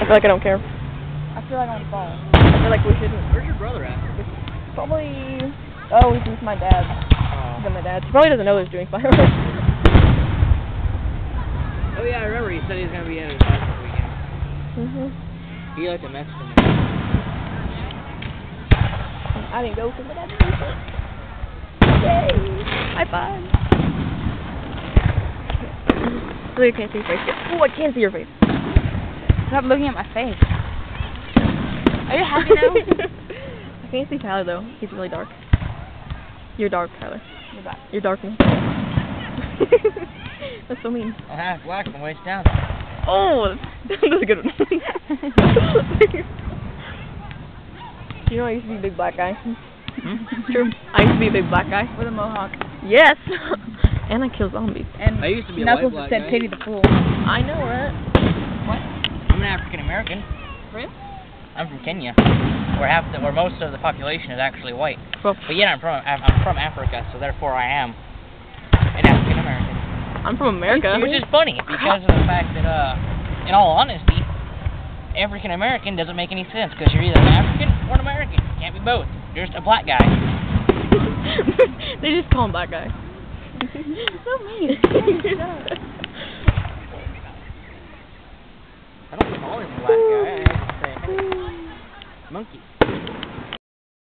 feel like I don't care. I feel like I'm on phone. I feel like we shouldn't. Where's your brother at? Probably... Oh, he's with my dad. He's with my dad. He probably doesn't know he's doing fireworks. Oh yeah, I remember he said he was going to be at his house this weekend. He liked to mess with me. I didn't go because my dad didn't do it. Yay! High five! Really, I can't see your face yet. Oh, I can't see your face. Stop looking at my face. Are you happy now? I can't see Tyler though. He's really dark. You're dark, Tyler. You're back. You're dark. That's so mean. I'm half black from waist down. Oh, that's a good one. You know I used to be a big black guy. True. I used to be a big black guy. With a mohawk. Yes. And I kill zombies. And I used to be a Knuckles white black said guy. pity the fool. I know, right? What? I'm an African American. Really? I'm from Kenya, where most of the population is actually white. Well, But yet I'm from Africa, so therefore I am an African American. I'm from America. Which is funny because of the fact that, in all honesty, African American doesn't make any sense because you're either an African or an American. You can't be both. You're just a black guy. They just call him black guy. So mean. I don't call him a black guy. I just say, hey, monkey.